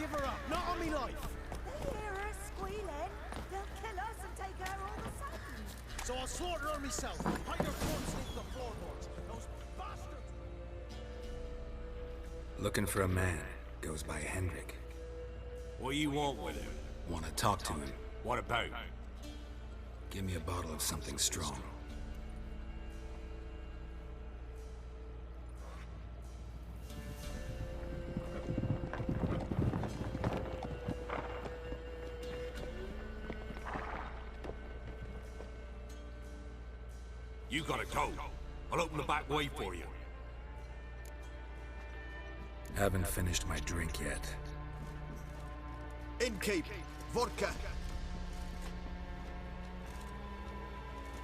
give her up. Not on me life. They hear her squealing. They'll kill us and take her all the same. So I'll slaughter her myself. Hide her corpse beneath the floorboards. Those bastards. Looking for a man. Goes by Hendrik. What do you want with him? Want to talk to him. What about? Give me a bottle of something strong. You gotta go. I'll open the back way for you. Haven't finished my drink yet. Innkeep. Vodka.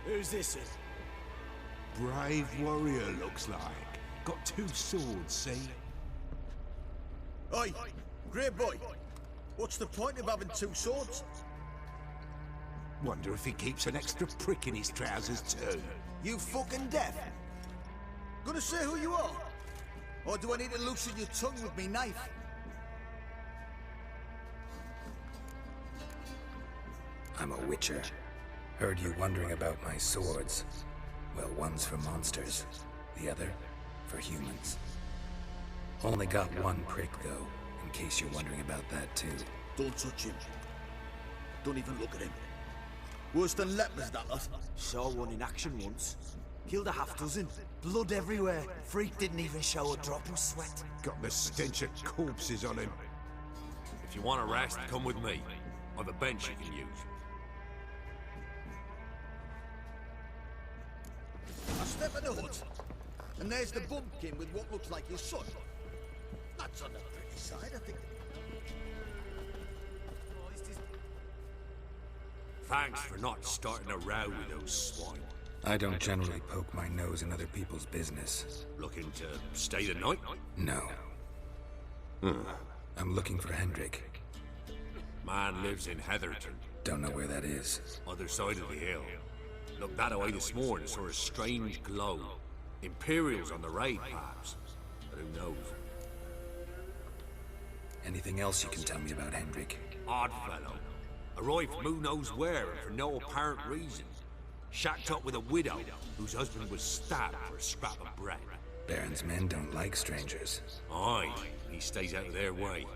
Who's this? Brave warrior, looks like. Got 2 swords, see? Oi, grey boy. What's the point of having 2 swords? Wonder if he keeps an extra prick in his trousers too. You fucking deaf? Gonna say who you are? Or do I need to loosen your tongue with me knife? I'm a witcher. Heard you wondering about my swords. Well, one's for monsters, the other for humans. Only got 1 prick, though, in case you're wondering about that, too. Don't touch him. Don't even look at him. Worse than lepers, that lot. Saw one in action once. Killed a half-dozen. Blood everywhere. Freak didn't even show a drop of sweat. Got the stench of corpses on him. If you want a rest, come with me. I've a bench you can use. I step in the hut, and there's the bumpkin with what looks like his son. That's on the pretty side, I think. Thanks for not starting a row with those swine. I don't generally poke my nose in other people's business. Looking to stay the night? No. I'm looking for Hendrik. Man lives in Heatherton, Don't know where that is. other side of the hill. Looked that away this morning, saw a strange glow. Imperials on the raid, perhaps. But who knows? Anything else you can tell me about Hendrik? Odd fellow. Arrived from who knows where and for no apparent reason. Shacked up with a widow whose husband was stabbed for a scrap of bread. Baron's men don't like strangers. Aye, he stays out of their way.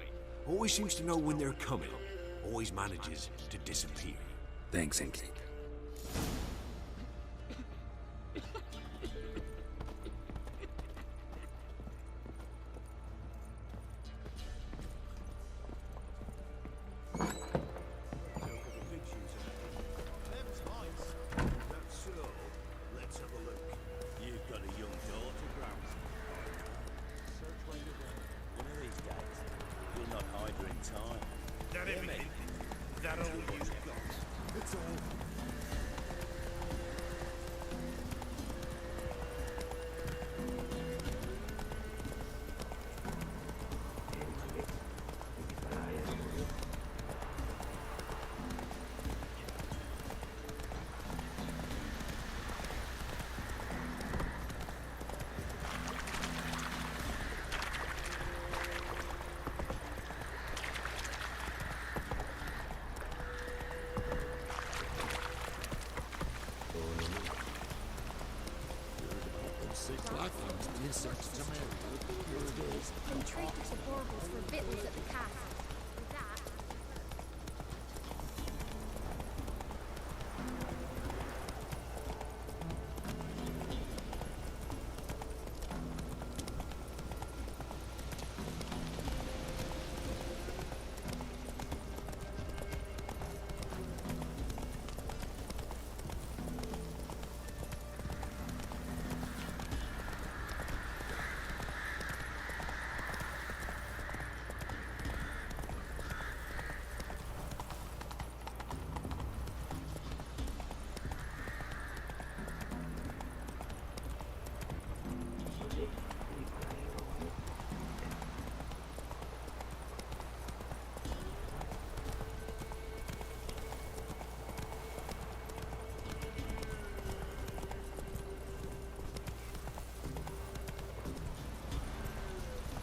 Always seems to know when they're coming. Always manages to disappear. Thanks, Innkeep. Been treated to baubles for victuals at the castle. With that,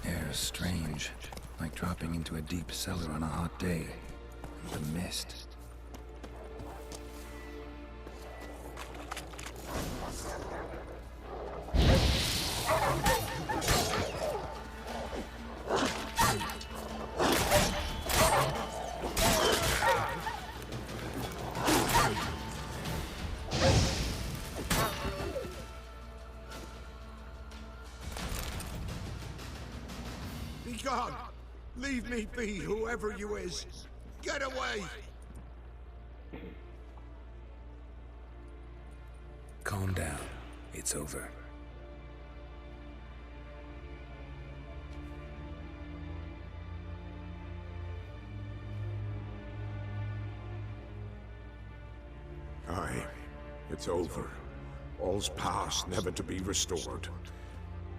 Air's strange. like dropping into a deep cellar on a hot day. The mist. Be gone! Leave me be, whoever you is! Get away! Calm down. It's over. Aye, it's over. All's past, never to be restored.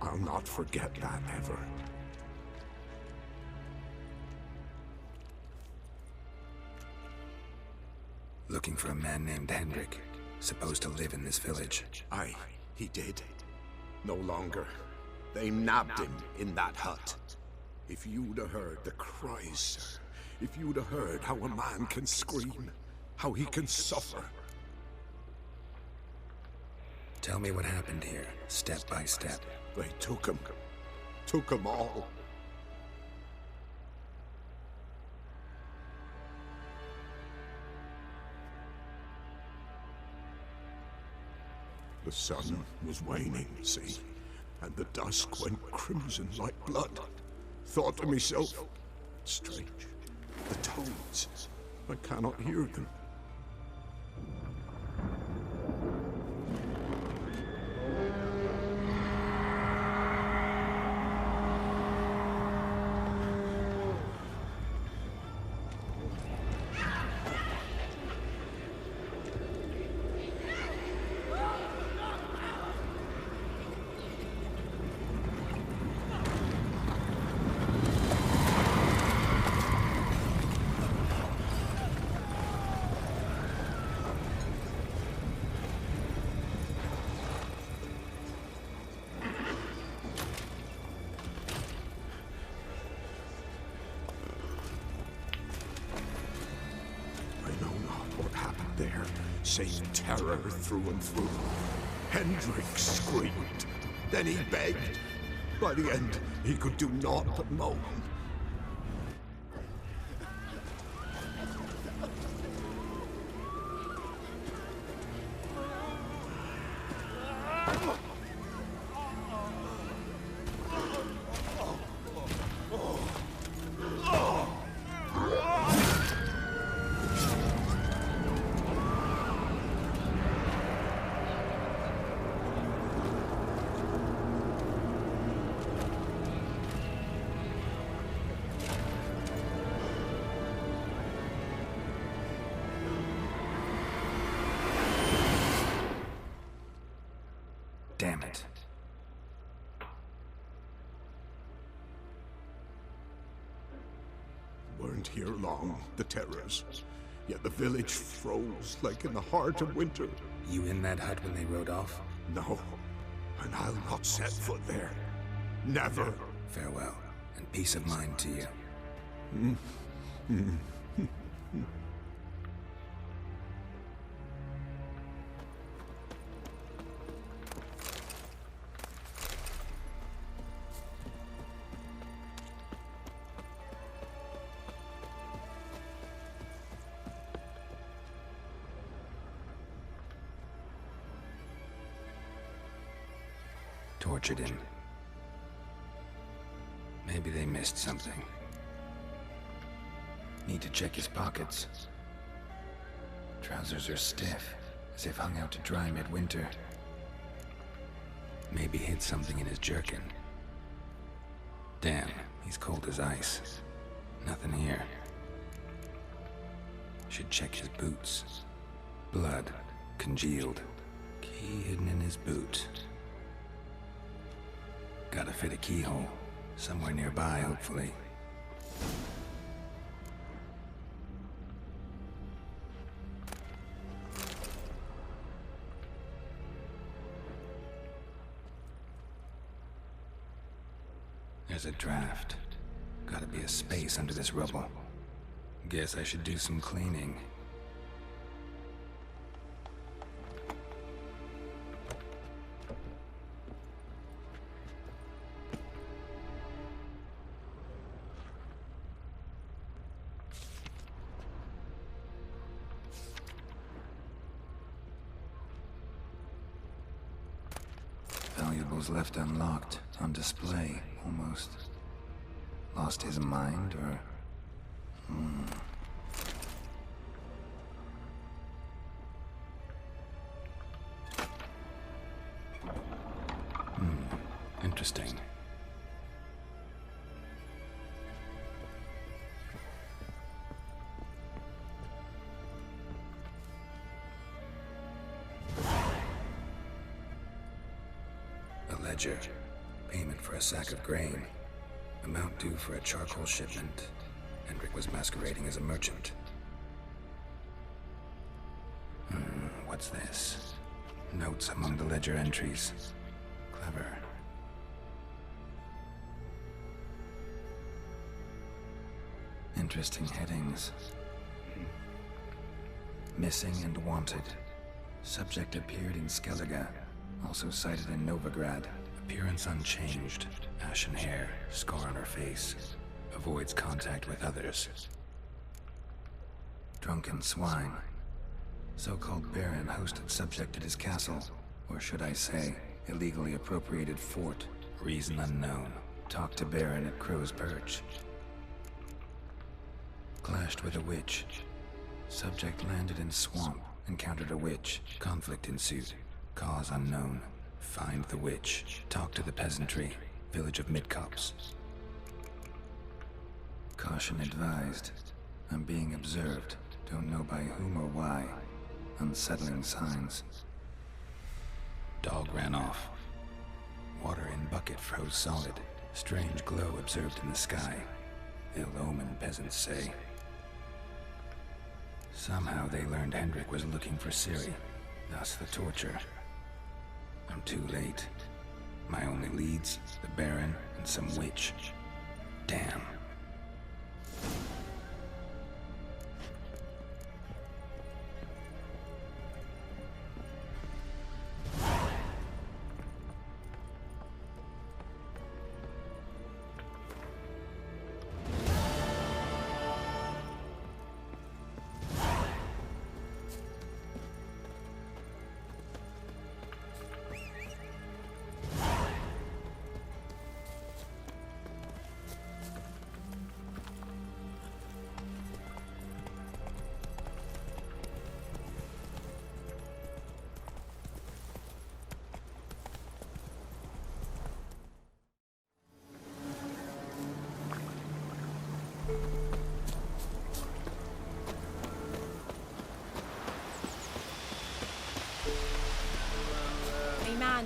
I'll not forget that ever. Looking for a man named Hendrik, supposed to live in this village. Aye, he did. No longer. They nabbed him in that hut. If you'd have heard the cries, sir. If you'd have heard how a man can scream, how he can suffer. Tell me what happened here, step by step. They took him. Took him all. The sun was waning, see, and the dusk went crimson like blood. Thought to myself, strange, the toads, I cannot hear them. There, same terror through and through. Hendrik screamed. Then he begged. By the end, he could do naught but moan. Damn it. Weren't here long, the terrors. Yet the village froze like in the heart of winter. You in that hut when they rode off? No, and I'll not set foot there. Never. Farewell, and peace of mind to you. Tortured him. Maybe they missed something. Need to check his pockets. Trousers are stiff, as if hung out to dry midwinter. Maybe hid something in his jerkin. Damn, he's cold as ice. Nothing here. Should check his boots. Blood, congealed. Key hidden in his boot. Gotta fit a keyhole. Somewhere nearby, hopefully. There's a draft. Gotta be a space under this rubble. Guess I should do some cleaning. Valuables left unlocked, on display, almost. Lost his mind, or... Interesting. A ledger. Payment for a sack of grain. Amount due for a charcoal shipment. Hendrik was masquerading as a merchant. What's this? Notes among the ledger entries. Clever. Interesting headings. Missing and wanted. Subject appeared in Skellige. Also cited in Novigrad. Appearance unchanged. Ashen hair, scar on her face. Avoids contact with others. Drunken swine. So-called Baron hosted subject at his castle. Or should I say, illegally appropriated fort. Reason unknown. Talked to Baron at Crow's Perch. Clashed with a witch. Subject landed in swamp. Encountered a witch. Conflict ensued. Cause unknown. Find the witch. Talk to the peasantry. Village of Midcopse. Caution advised. I'm being observed. Don't know by whom or why. Unsettling signs. Dog ran off. Water in bucket froze solid. Strange glow observed in the sky. Ill omen, peasants say. Somehow they learned Hendrik was looking for Ciri. Thus the torture. I'm too late. My only leads, the Baron and some witch. Damn.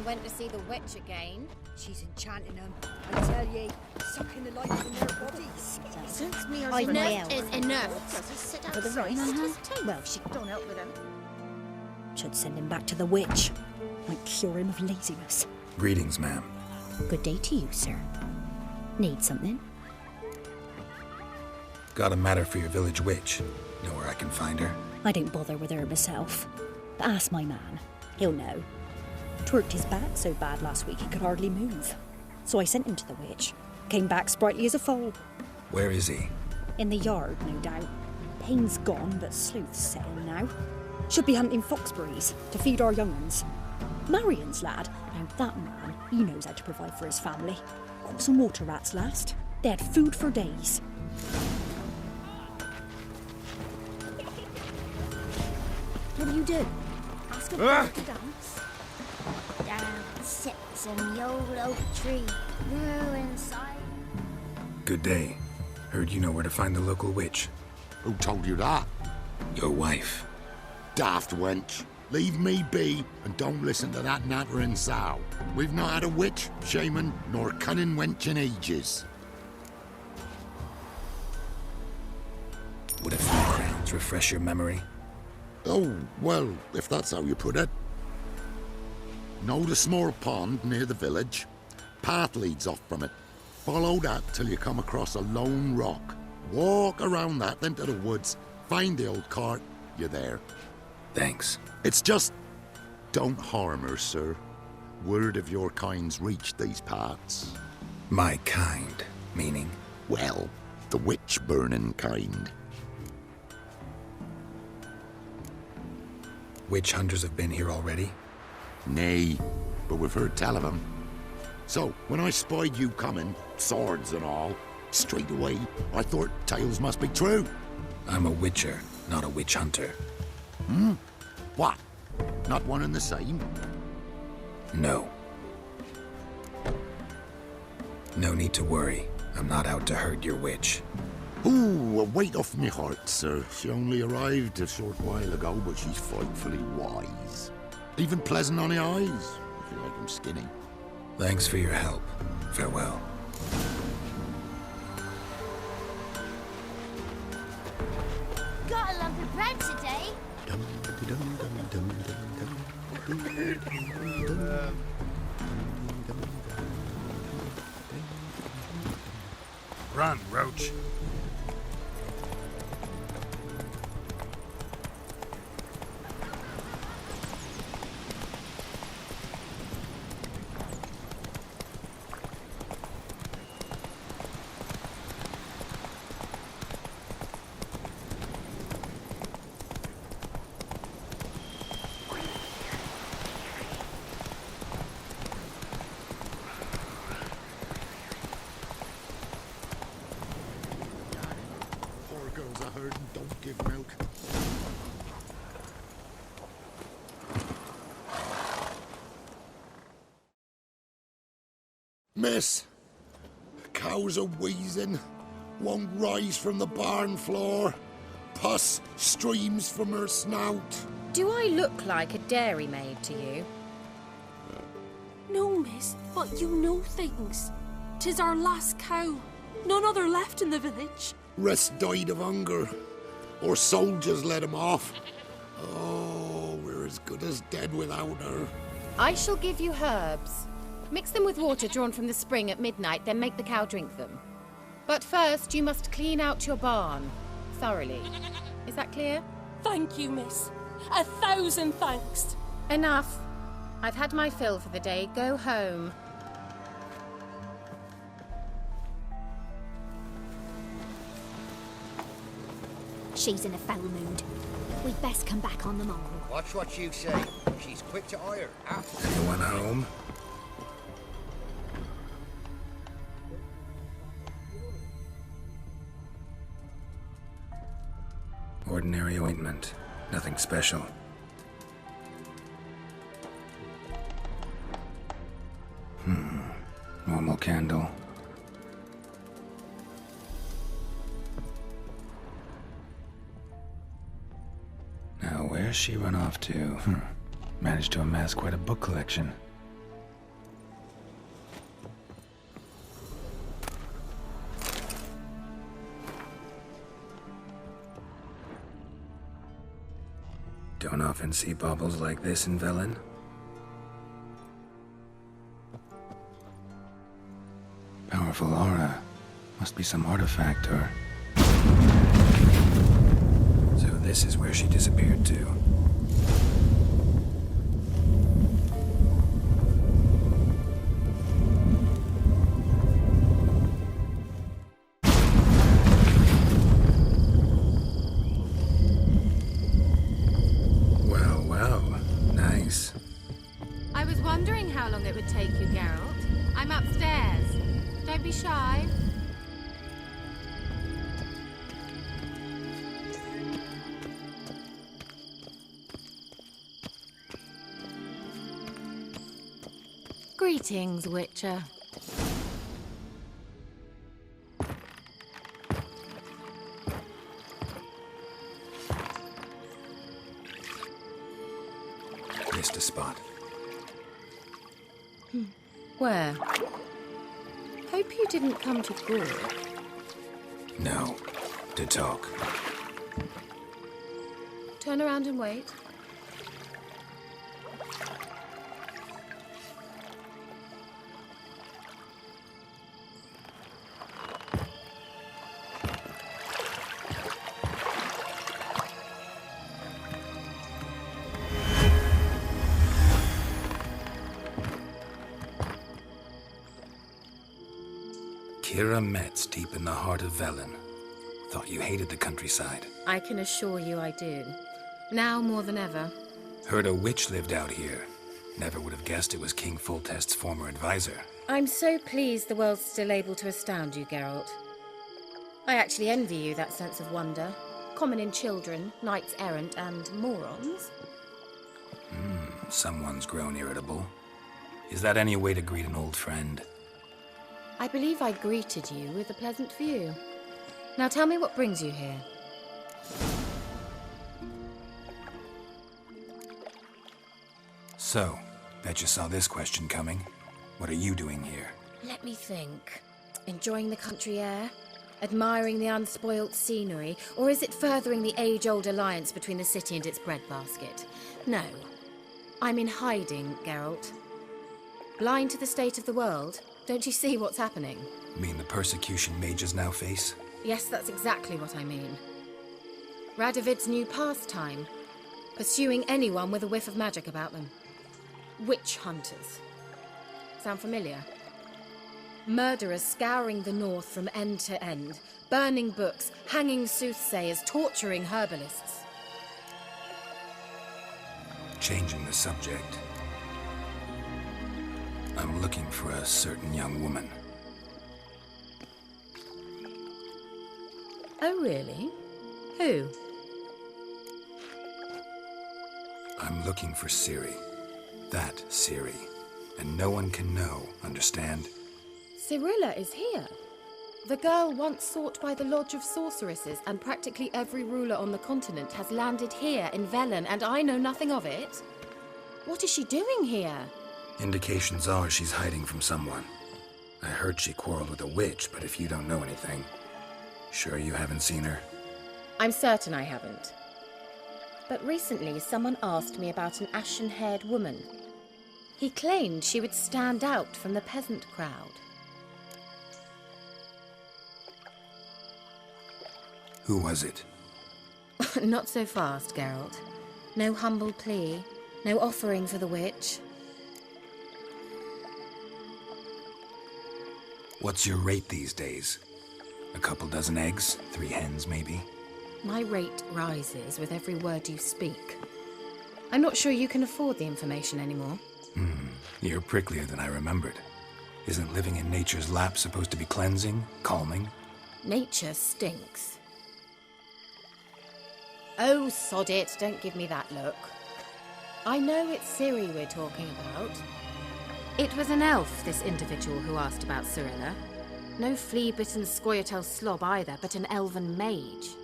Went to see the witch again. She's enchanting them. I tell ye, sucking the life from their bodies. Since me I've enough nailed is her. enough. Sit For the outside, right on her? sit tight. Well, she Don't help with him. should send him back to the witch. Might cure him of laziness. Greetings, ma'am. Good day to you, sir. Need something? Got a matter for your village witch. Know where I can find her? I don't bother with her myself. But ask my man. He'll know. Twerked his back so bad last week he could hardly move. So I sent him to the witch. Came back sprightly as a foal. Where is he? In the yard, no doubt. Pain's gone, but sleuth's setting now. Should be hunting foxberries to feed our young ones. Marion's lad, now that man, he knows how to provide for his family. Caught some water rats last. They had food for days. What do you do? Ask a bird to dance. Down sits in the old oak tree, grew inside. Good day. Heard you know where to find the local witch. Who told you that? Your wife. Daft wench. Leave me be and don't listen to that nattering sow. We've not had a witch, shaman, nor cunning wench in ages. Would a few crowns refresh your memory? Oh, well, if that's how you put it. Know the small pond near the village? Path leads off from it. Follow that till you come across a lone rock. Walk around that, then to the woods. Find the old cart. You're there. Thanks. It's just... don't harm her, sir. Word of your kind's reached these parts. My kind, meaning? Well, the witch-burning kind. Witch hunters have been here already? Nay, but we've heard tell of 'em. So, when I spied you coming, swords and all, straight away, I thought tales must be true. I'm a witcher, not a witch hunter. What? Not one and the same? No. No need to worry. I'm not out to hurt your witch. Ooh, a weight off me heart, sir. She only arrived a short while ago, but she's frightfully wise. Even pleasant on the eyes, if you like 'em skinny. Thanks for your help. Farewell. Got a lump of bread today. Run, Roach. Poor girls are hurt and don't give milk. Miss, cows are wheezing, won't rise from the barn floor. Pus streams from her snout. Do I look like a dairymaid to you? No, miss, but you know things. 'Tis our last cow. None other left in the village. Rest died of hunger, or soldiers let him off. Oh, we're as good as dead without her. I shall give you herbs. Mix them with water drawn from the spring at midnight, then make the cow drink them. But first, you must clean out your barn thoroughly. Is that clear? Thank you, miss. 1,000 thanks. Enough. I've had my fill for the day. Go home. She's in a foul mood. We'd best come back on the morrow. Watch what you say. She's quick to ire. Anyone home? Ordinary ointment. Nothing special. Normal candle. Now, where's she run off to? Managed to amass quite a book collection. Don't often see baubles like this in Velen. Powerful aura. Must be some artifact or... So this is where she disappeared to. Well, well. Nice. I was wondering how long it would take you, Geralt. I'm upstairs. Don't be shy. Greetings, Witcher. Missed a spot. Where? Hope you didn't come to Gore. No. To talk. Turn around and wait. Kira Metz, deep in the heart of Velen. Thought you hated the countryside. I can assure you I do. Now more than ever. Heard a witch lived out here. Never would have guessed it was King Foltest's former advisor. I'm so pleased the world's still able to astound you, Geralt. I actually envy you that sense of wonder. Common in children, knights errant, and morons. Someone's grown irritable. Is that any way to greet an old friend? I believe I greeted you with a pleasant view. Now tell me what brings you here. So, bet you saw this question coming. What are you doing here? Let me think. Enjoying the country air? Admiring the unspoilt scenery? Or is it furthering the age-old alliance between the city and its breadbasket? No. I'm in hiding, Geralt. Blind to the state of the world? Don't you see what's happening? Mean the persecution mages now face? Yes, that's exactly what I mean. Radovid's new pastime. Pursuing anyone with a whiff of magic about them. Witch hunters. Sound familiar? Murderers scouring the north from end to end, burning books, hanging soothsayers, torturing herbalists. Changing the subject. I'm looking for a certain young woman. Oh, really? Who? I'm looking for Ciri. That Ciri. And no one can know, understand? Cirilla is here. The girl once sought by the Lodge of Sorceresses, and practically every ruler on the continent has landed here in Velen, and I know nothing of it. What is she doing here? Indications are she's hiding from someone. I heard she quarreled with a witch, but if you don't know anything, sure you haven't seen her? I'm certain I haven't. But recently someone asked me about an ashen-haired woman. He claimed she would stand out from the peasant crowd. Who was it? Not so fast, Geralt. No humble plea, no offering for the witch. What's your rate these days? A couple dozen eggs? 3 hens, maybe? My rate rises with every word you speak. I'm not sure you can afford the information anymore. You're pricklier than I remembered. Isn't living in nature's lap supposed to be cleansing, calming? Nature stinks. Oh, sod it, don't give me that look. I know it's Ciri we're talking about. It was an elf, this individual who asked about Cirilla. No flea-bitten Scoia'tael slob either, but an elven mage.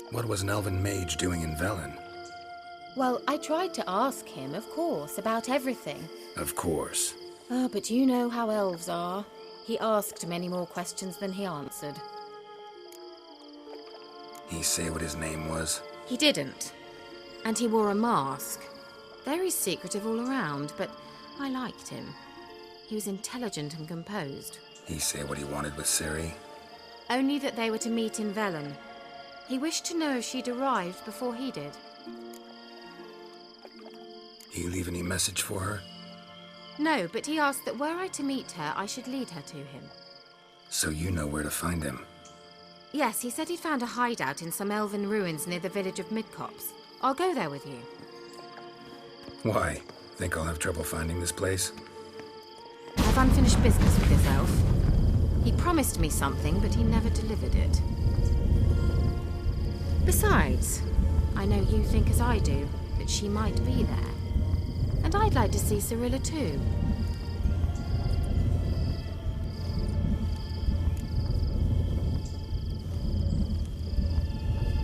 What was an elven mage doing in Velen? Well, I tried to ask him, of course, about everything. Of course. Oh, but you know how elves are. He asked many more questions than he answered. He say what his name was? He didn't. And he wore a mask. Very secretive all around, but I liked him. He was intelligent and composed. He say what he wanted with Ciri? Only that they were to meet in Velen. He wished to know if she'd arrived before he did. He leave any message for her? No, but he asked that were I to meet her, I should lead her to him. So you know where to find him? Yes, he said he'd found a hideout in some elven ruins near the village of Midcopse. I'll go there with you. Why? Think I'll have trouble finding this place? I've unfinished business with this elf. He promised me something, but he never delivered it. Besides, I know you think as I do, that she might be there. And I'd like to see Cirilla too.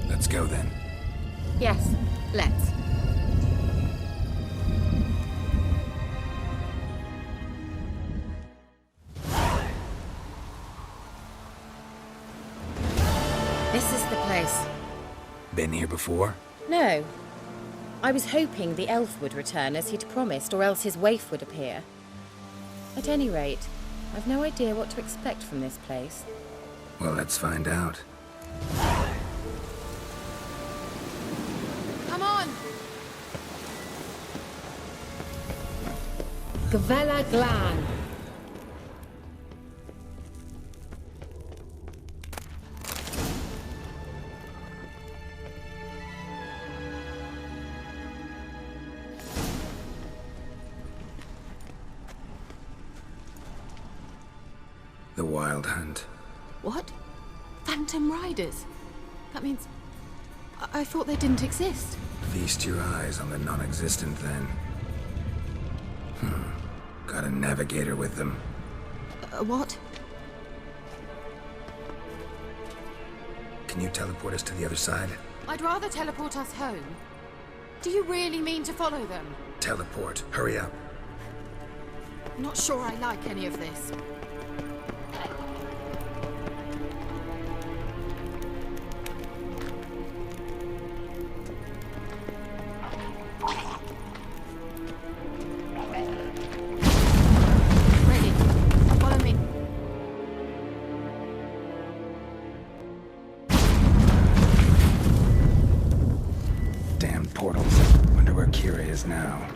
Let's go then. Yes, let's. This is the place. Been here before? No. I was hoping the elf would return as he'd promised, or else his waif would appear. At any rate, I've no idea what to expect from this place. Well, let's find out. Come on! Gavella Glan. The Wild Hunt. What? Phantom Riders? That means... I thought they didn't exist. Feast your eyes on the non-existent then. Got a navigator with them. What? Can you teleport us to the other side? I'd rather teleport us home. Do you really mean to follow them? Teleport. Hurry up. Not sure I like any of this. Ready. Follow me. Damn portals. Wonder where Kira is now.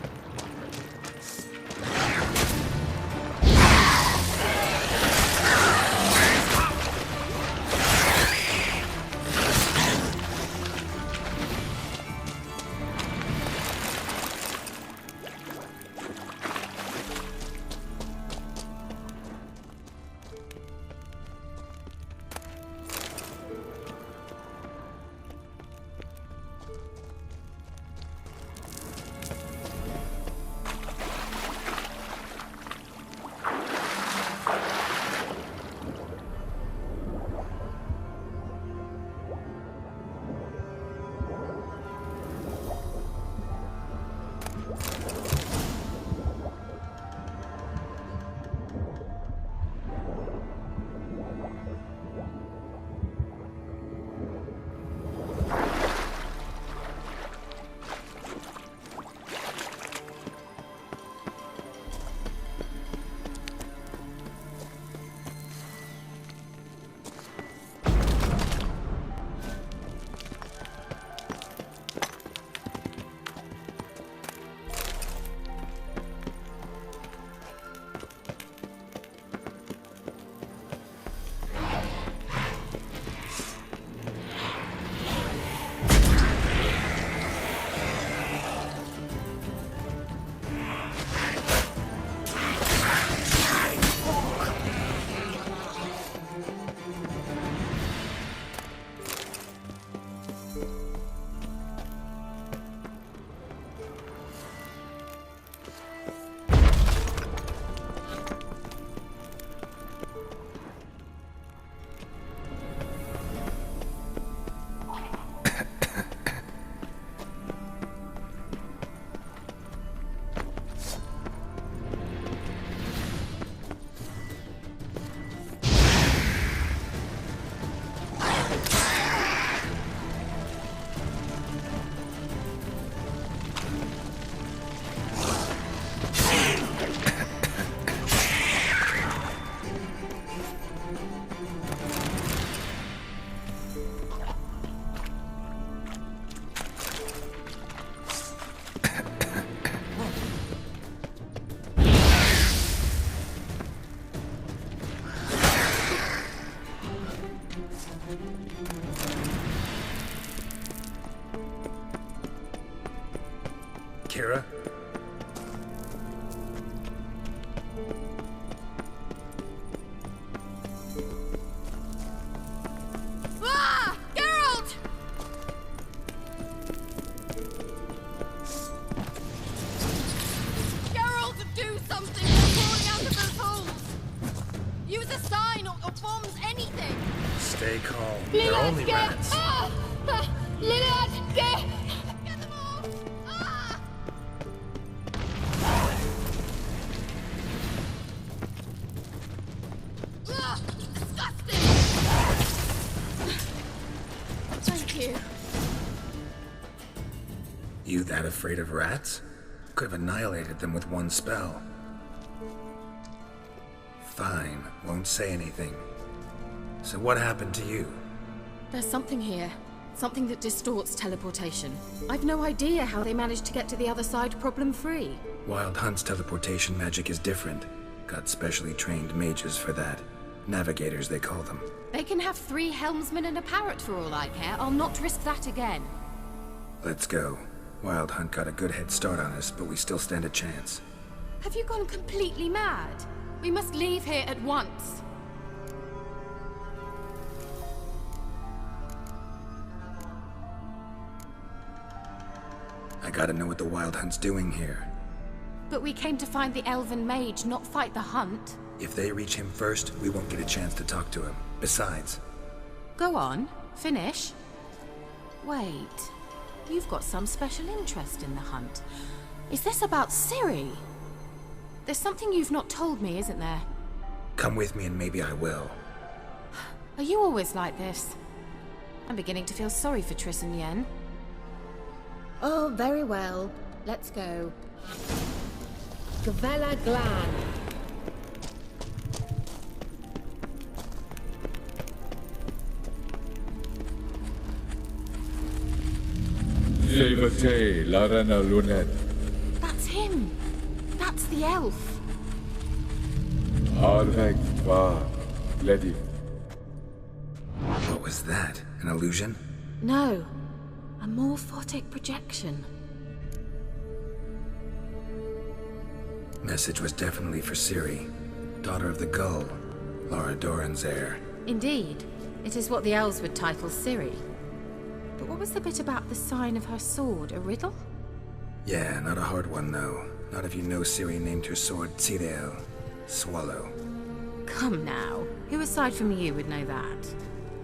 Kira? Ah! Geralt! Geralt, do something! They're crawling out of those holes! Use a sign or bombs, anything! Stay calm. They're only rats. Lillian, get! Get them off! Ah! Ugh, disgusting! Thank you. You that afraid of rats? Could have annihilated them with one spell. Fine, won't say anything. So what happened to you? There's something here. Something that distorts teleportation. I've no idea how they managed to get to the other side problem-free. Wild Hunt's teleportation magic is different. Got specially trained mages for that. Navigators, they call them. They can have 3 helmsmen and a parrot for all I care. I'll not risk that again. Let's go. Wild Hunt got a good head start on us, but we still stand a chance. Have you gone completely mad? We must leave here at once. I gotta know what the Wild Hunt's doing here. But we came to find the Elven Mage, not fight the hunt. If they reach him first, we won't get a chance to talk to him. Besides... Go on, finish. Wait, you've got some special interest in the hunt. Is this about Ciri? There's something you've not told me, isn't there? Come with me and maybe I will. Are you always like this? I'm beginning to feel sorry for Triss and Yen. Oh, very well. Let's go. Gavella Glan. Levate, Larena Lunet. That's him. That's the elf. Arveg va, Ledi. What was that? An illusion? No. A morphotic projection. Message was definitely for Ciri, daughter of the Gull, Lara Doran's heir. Indeed. It is what the elves would title Ciri. But what was the bit about the sign of her sword? A riddle? Yeah, not a hard one though. Not if you know Ciri named her sword Tirel, Swallow. Come now. Who aside from you would know that?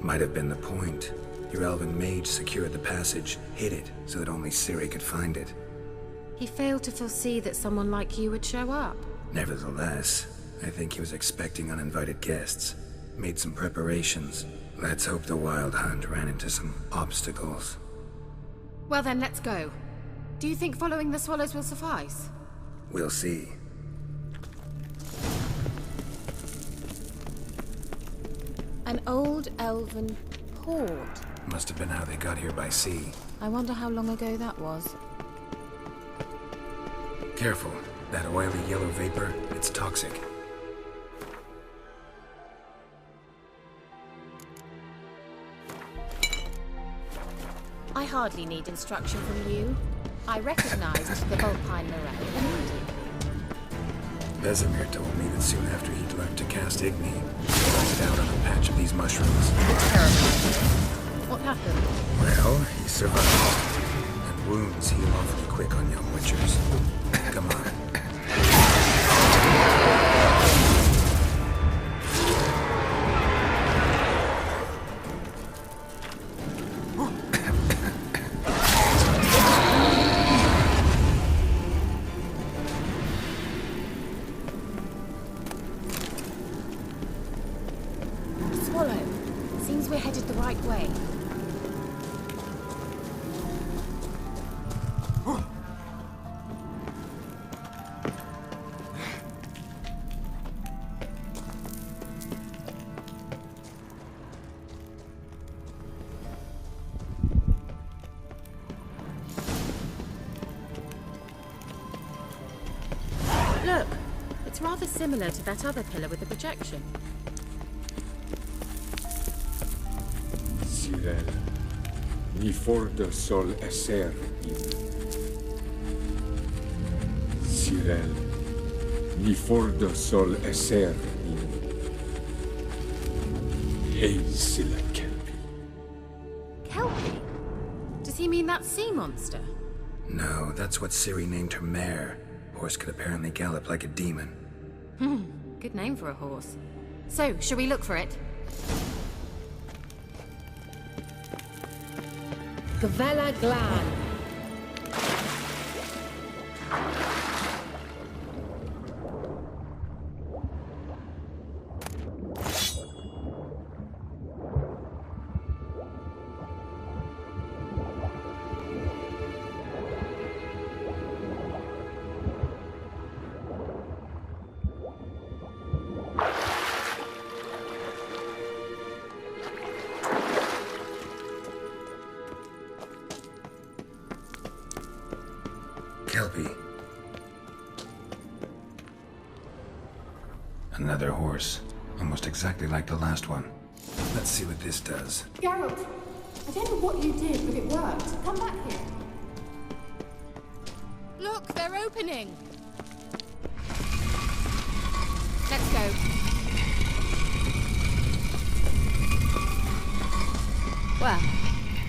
Might have been the point. Your elven mage secured the passage, hid it, so that only Ciri could find it. He failed to foresee that someone like you would show up. Nevertheless, I think he was expecting uninvited guests. Made some preparations. Let's hope the Wild Hunt ran into some obstacles. Well then, let's go. Do you think following the swallows will suffice? We'll see. An old elven port. Must have been how they got here by sea. I wonder how long ago that was. Careful. That oily yellow vapor, it's toxic. I hardly need instruction from you. I recognized the Vulpine Moray immediately. Vesemir told me that soon after he'd learned to cast Igni, he landed out on a patch of these mushrooms. Terrifying. What happened? Well, he survived. And wounds heal awfully quick on young witchers. Come on. Look, it's rather similar to that other pillar with the projection. Cyril, ni fordo sol esser in. Cyril, ni fordo sol esser in. Hazel Kelpie. Kelpie? Does he mean that sea monster? No, that's what Ciri named her mare. Horse could apparently gallop like a demon. Good name for a horse. So, shall we look for it? Gavella Glan. Kelpie. Another horse. Almost exactly like the last one. Let's see what this does. Geralt, I don't know what you did, but it worked. Come back here. Look, they're opening. Let's go. Well,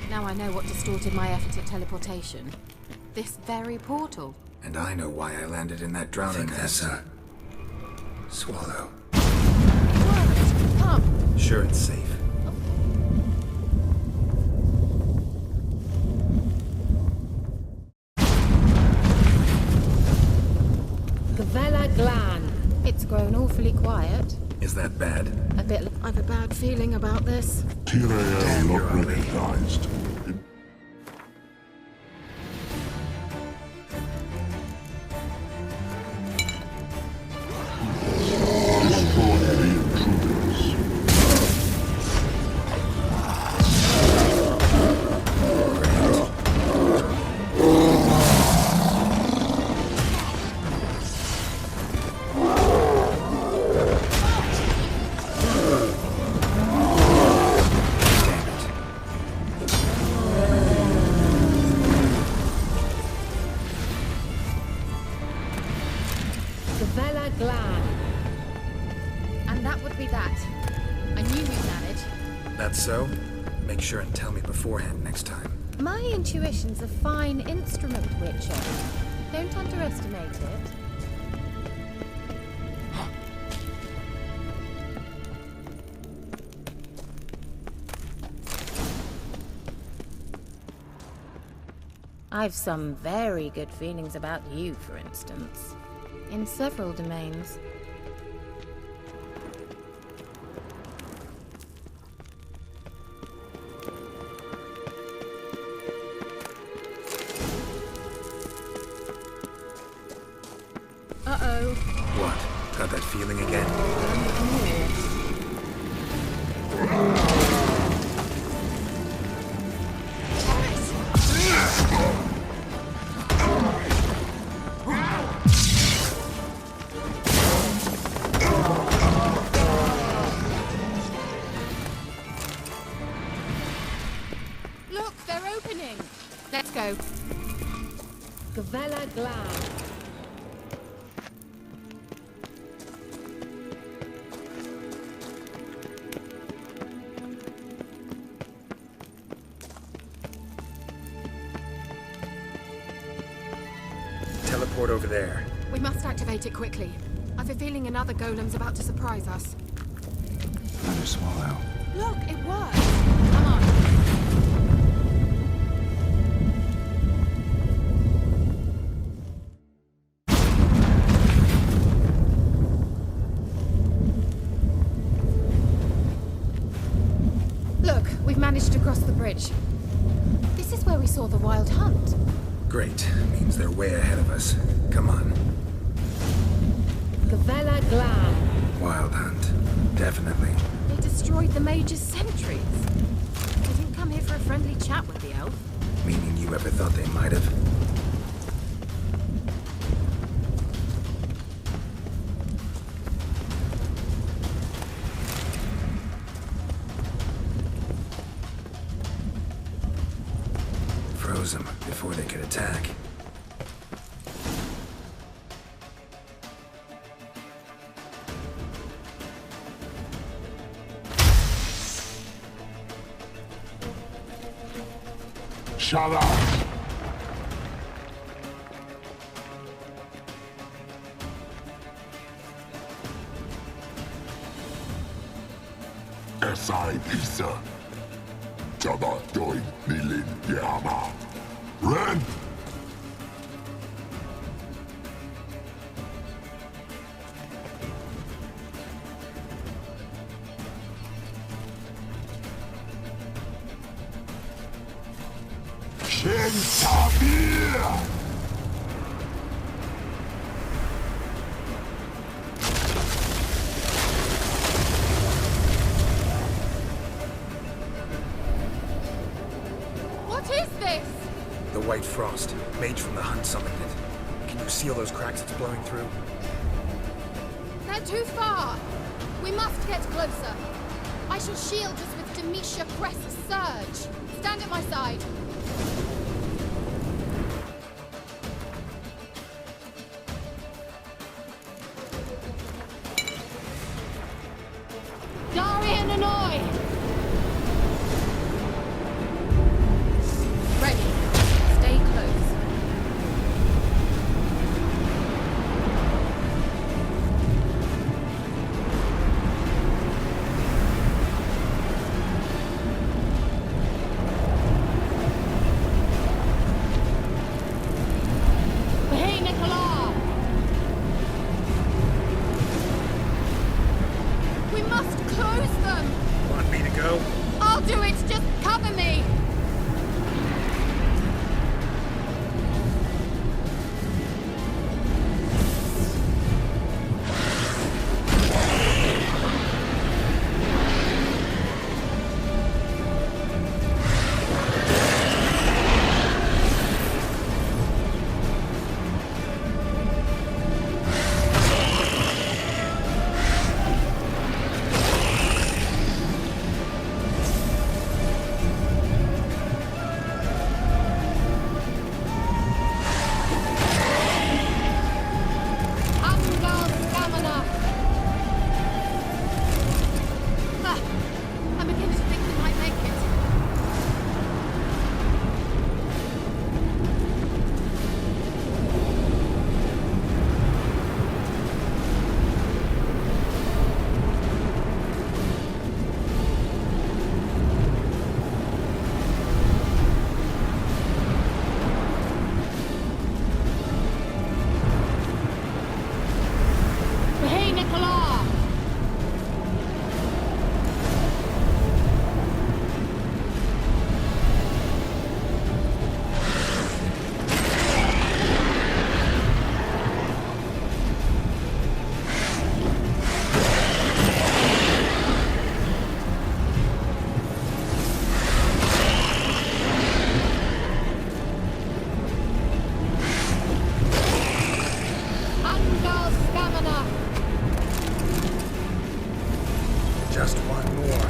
now I know what distorted my effort at teleportation. This very portal. And I know why I landed in that drowning mess. Swallow. What? Come. Sure it's safe. Gavella Glan. It's grown awfully quiet. Is that bad? A bit. I've a bad feeling about this. Tyrael not recognized. Destroy the intruders. Gavella Glan. And that would be that. I knew we'd manage. That's so? Make sure and tell me beforehand next time. My intuition's a fine instrument, Witcher. Don't underestimate it. I've some very good feelings about you, for instance. In several domains. Uh-oh. What? Got that feeling again? Look, they're opening! Let's go. Gavella Glan. Teleport over there. We must activate it quickly. I've a feeling another golem's about to surprise us. Another swallow. Look, it worked! Come on. Look, we've managed to cross the bridge. This is where we saw the wild hunt. Great. Means they're way ahead of us. Come on. Gavella Glan. Wild hunt. Definitely. They destroyed the Mage's sentries. They didn't come here for a friendly chat with the elf. Meaning you ever thought they might have? Froze them before they could attack. Shut up! Esai Isa. Jabba Doi Nilin Yama. Ren! Shentabir! What is this? The White Frost. Mage from the hunt summoned it. Can you see all those cracks it's blowing through? They're too far. We must get closer. I shall shield us with Demetia Press Surge. Stand at my side. Darian Annoy! Ready. Stay close. We must close them! Want me to go? I'll do it! Just cover me! Just one more.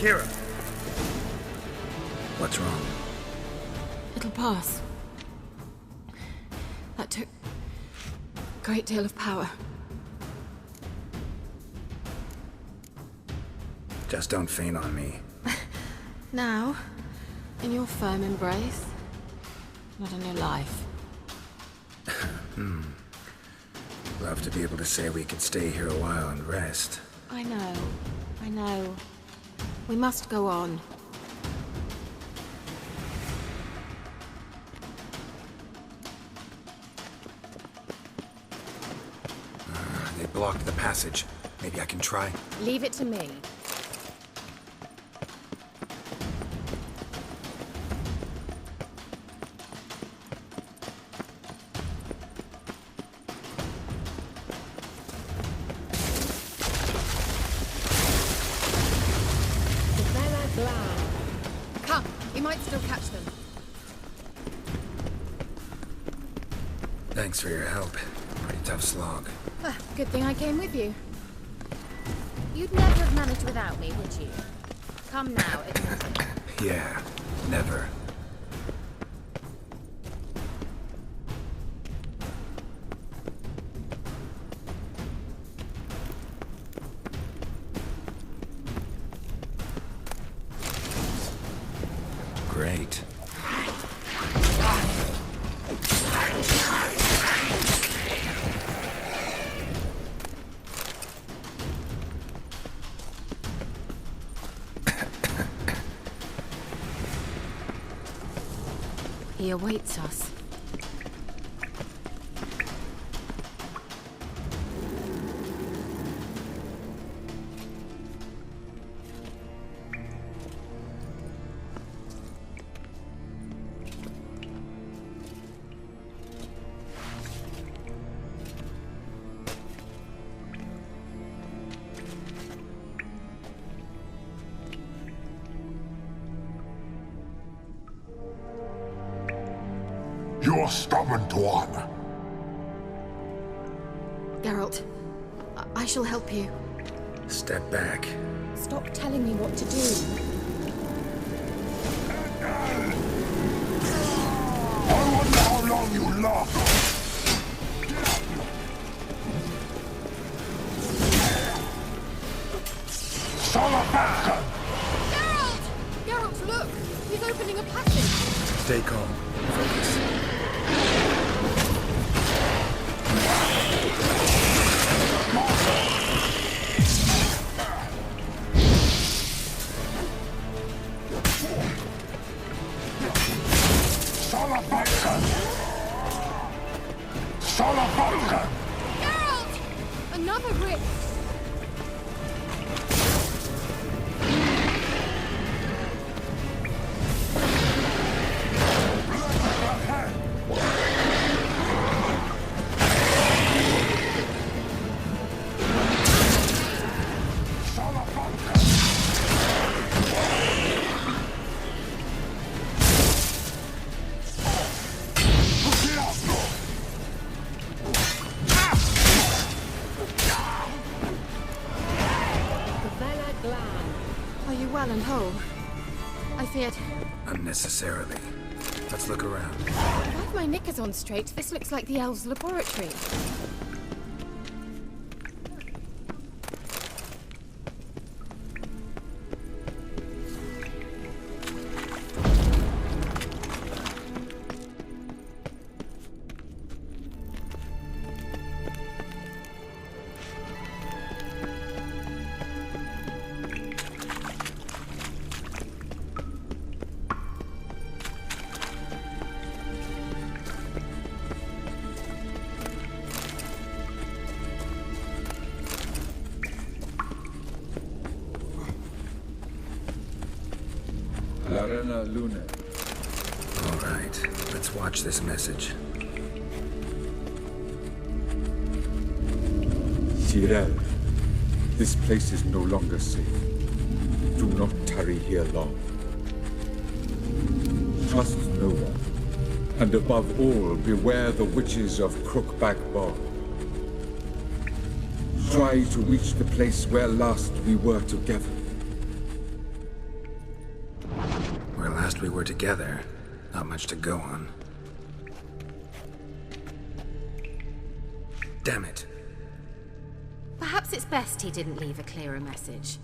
Kira! What's wrong? It'll pass. That took a great deal of power. Just don't faint on me. Now, in your firm embrace, not in your life. Love to be able to say we could stay here a while and rest. I know. We must go on. They blocked the passage. Maybe I can try. Leave it to me. Come, you might still catch them. Thanks for your help. Pretty tough slog. Good thing I came with you. You'd never have managed without me, would you? Come now, admit it. Yeah, never. Great. He awaits us. You stubborn one. Geralt, I shall help you. Step back. Stop telling me what to do. I wonder how long you last. Salamanca! Geralt! Geralt, look! He's opening a passage. Stay calm. Focus. Salamanca! Salamanca! Geralt! Another brick! Are you well and whole? I feared... Unnecessarily. Let's look around. If I have my knickers on straight, this looks like the elves' laboratory. Larena Lune. All right, let's watch this message. Tyrell, this place is no longer safe. Do not tarry here long. Trust no one. And above all, beware the witches of Crookback Bog. Try to reach the place where last we were together. Where last we were together, not much to go on. Damn it. Perhaps it's best he didn't leave a clearer message.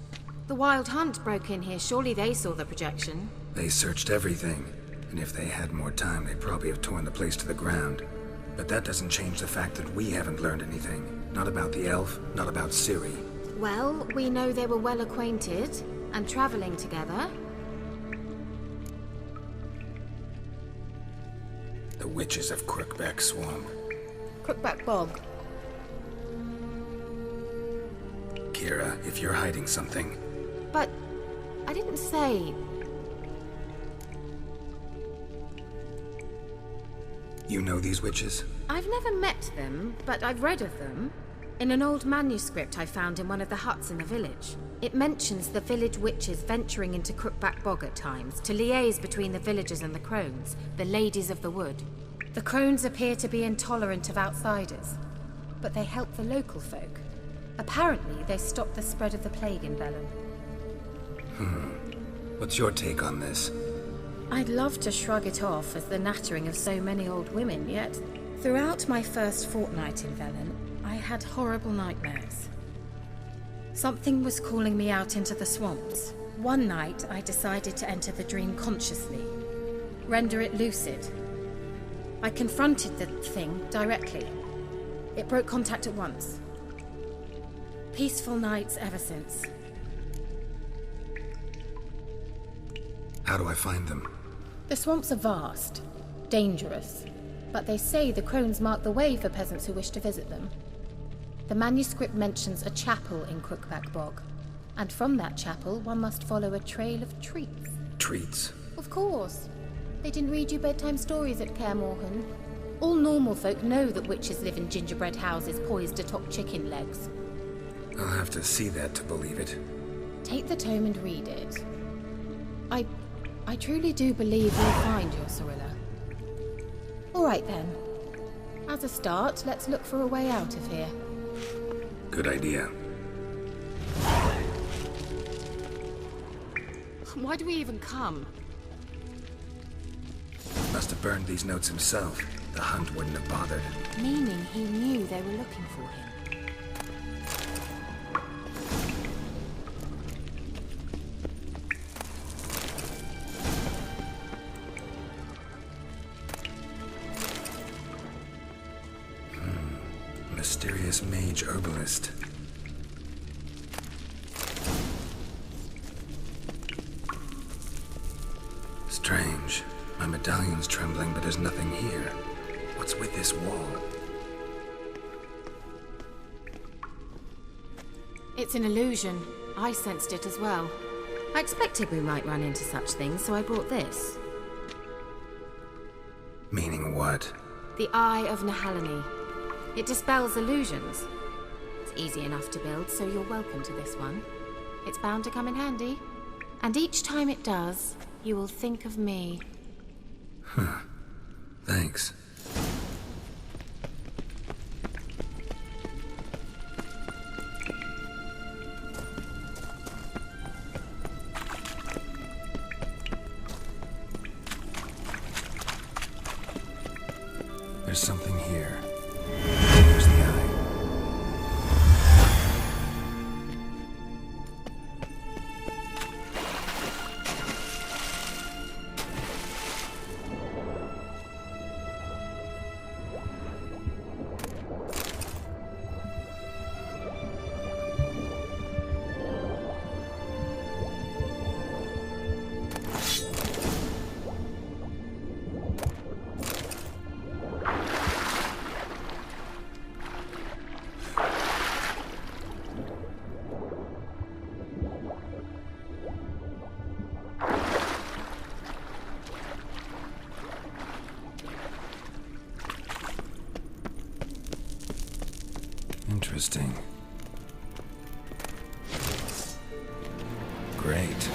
The Wild Hunt broke in here. Surely they saw the projection. They searched everything, and if they had more time, they'd probably have torn the place to the ground. But that doesn't change the fact that we haven't learned anything. Not about the elf, not about Ciri. Well, we know they were well acquainted and traveling together. The witches of Crookback Swamp. Crookback Bog. Kira, if you're hiding something... But I didn't say... You know these witches? I've never met them, but I've read of them. In an old manuscript I found in one of the huts in the village. It mentions the village witches venturing into Crookback Bog at times to liaise between the villagers and the crones, the ladies of the wood. The crones appear to be intolerant of outsiders, but they help the local folk. Apparently, they stopped the spread of the plague in Velen. What's your take on this? I'd love to shrug it off as the nattering of so many old women, yet throughout my first fortnight in Velen, I had horrible nightmares. Something was calling me out into the swamps. One night, I decided to enter the dream consciously, render it lucid. I confronted the thing directly. It broke contact at once. Peaceful nights ever since. How do I find them? The swamps are vast, dangerous, but they say the crones mark the way for peasants who wish to visit them. The manuscript mentions a chapel in Crookback Bog, and from that chapel one must follow a trail of treats. Treats? Of course. They didn't read you bedtime stories at Kaer Morhen. All normal folk know that witches live in gingerbread houses poised atop chicken legs. I'll have to see that to believe it. Take the tome and read it. I truly do believe you'll find your Cirilla. All right then. As a start, let's look for a way out of here. Good idea. Why do we even come? Must have burned these notes himself. The hunt wouldn't have bothered. Meaning he knew they were looking for him. Mysterious mage herbalist. Strange. My medallion's trembling, but there's nothing here. What's with this wall? It's an illusion. I sensed it as well. I expected we might run into such things, so I brought this. Meaning what? The Eye of Nehaleni. It dispels illusions. It's easy enough to build, so you're welcome to this one. It's bound to come in handy. And each time it does, you will think of me. Huh. Thanks. There's something here. There's the eye. Interesting. Great.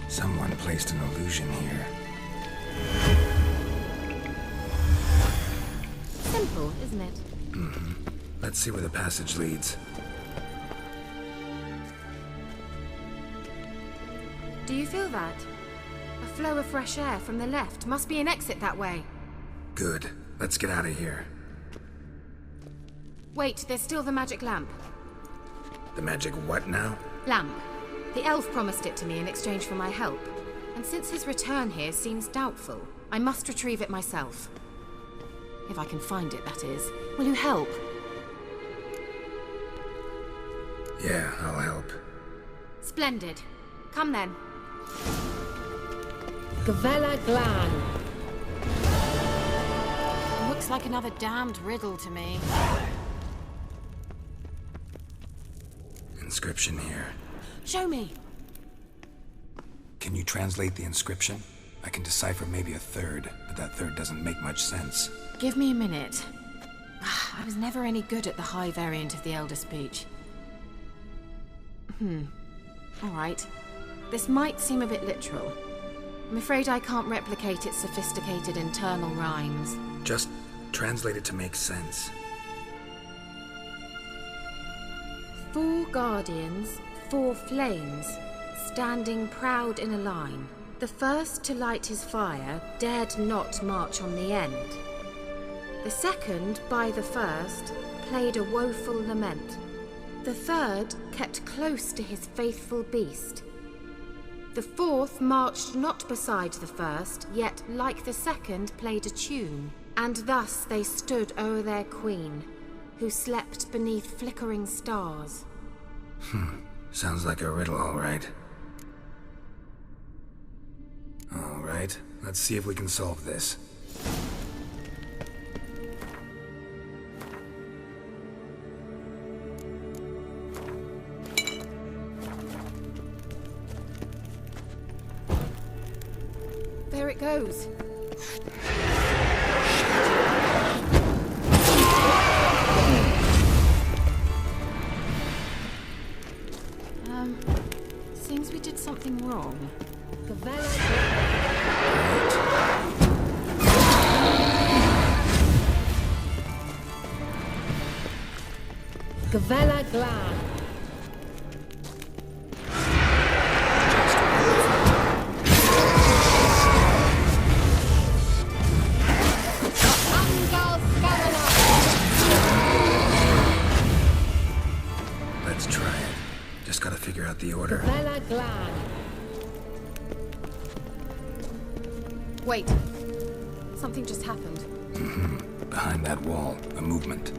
Someone placed an illusion here. Simple, isn't it? Mm-hmm. Let's see where the passage leads. Do you feel that? A flow of fresh air from the left. Must be an exit that way. Good. Let's get out of here. Wait, there's still the magic lamp. The magic what now? Lamp. The elf promised it to me in exchange for my help. And since his return here seems doubtful, I must retrieve it myself. If I can find it, that is. Will you help? Yeah, I'll help. Splendid. Come then. Gavella Glan. Looks like another damned riddle to me. Inscription here. Show me. Can you translate the inscription? I can decipher maybe a third, but that third doesn't make much sense. Give me a minute. I was never any good at the high variant of the Elder Speech. All right. This might seem a bit literal. I'm afraid I can't replicate its sophisticated internal rhymes. Just translate it to make sense. 4 guardians, 4 flames, standing proud in a line. The first to light his fire dared not march on the end. The second, by the first, played a woeful lament. The third kept close to his faithful beast. The fourth marched not beside the first, yet like the second played a tune. And thus they stood o'er their queen, who slept beneath flickering stars. Sounds like a riddle, all right. Let's see if we can solve this. There it goes. Seems we did something wrong. Gavella Glan. Let's try it. Just gotta figure out the order. Gavella Glan. Wait. Something just happened. Behind that wall, a movement.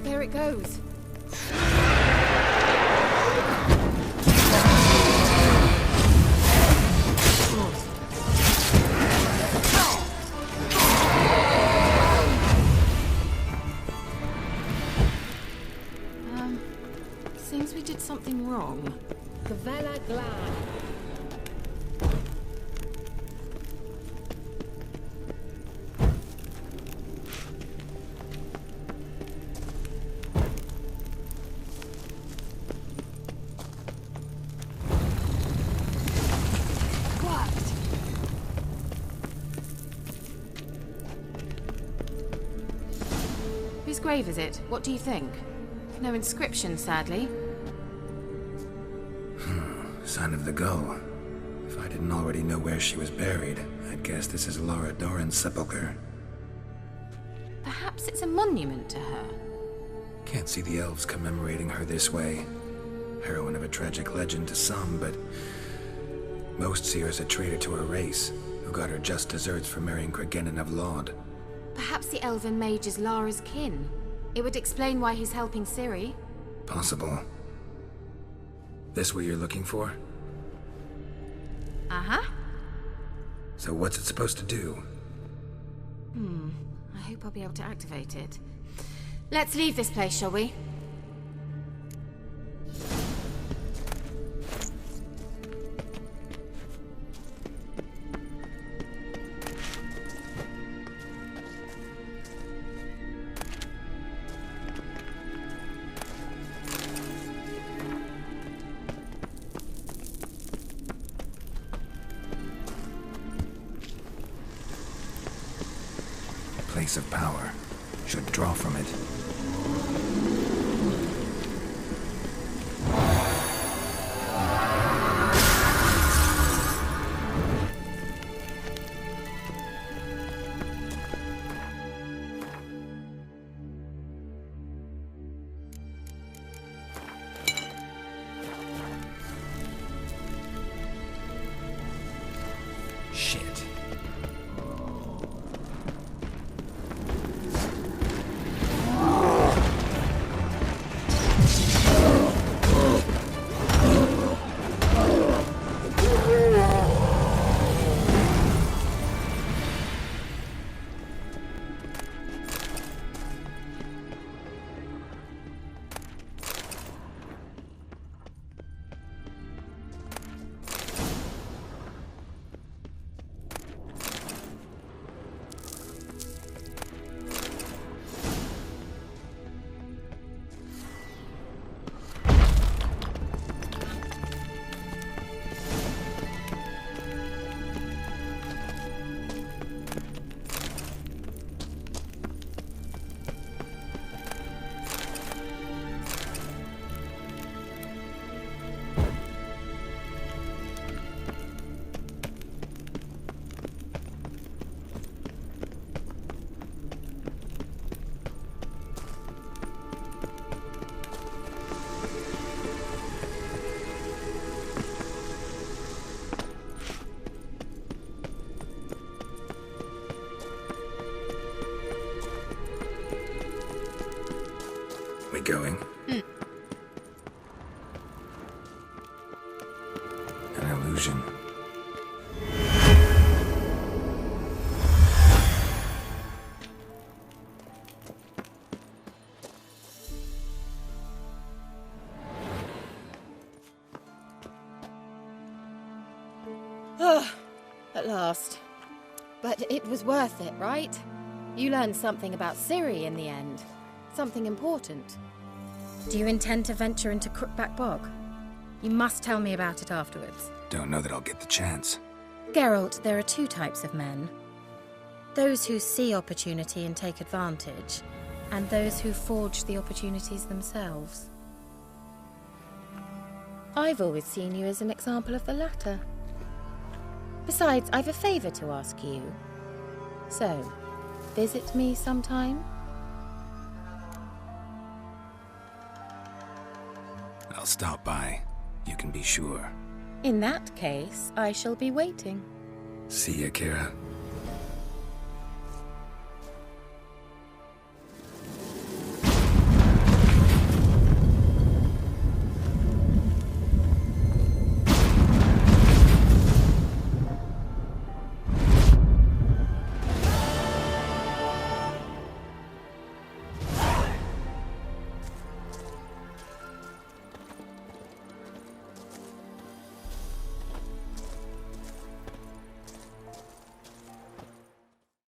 There it goes. Seems we did something wrong. Gavella Glan. Whose grave is it? What do you think? No inscription, sadly. Sign of the gull. If I didn't already know where she was buried, I'd guess this is Lara Dorren's sepulcher. Perhaps it's a monument to her. Can't see the elves commemorating her this way. Heroine of a tragic legend to some, but most see her as a traitor to her race, who got her just deserts for marrying Cregennan of Laud. Perhaps the elven mage is Lara's kin. It would explain why he's helping Ciri. Possible. This what you're looking for? Uh-huh. So what's it supposed to do? I hope I'll be able to activate it. Let's leave this place, shall we? Place of power. Should draw from it. Shit. We going? An illusion. At last. But it was worth it, right? You learned something about Ciri in the end. Something important. Do you intend to venture into Crookback Bog? You must tell me about it afterwards. Don't know that I'll get the chance. Geralt, there are two types of men. Those who see opportunity and take advantage, and those who forge the opportunities themselves. I've always seen you as an example of the latter. Besides, I've a favor to ask you. So, visit me sometime? I'll stop by. You can be sure. In that case, I shall be waiting. See ya, Kira.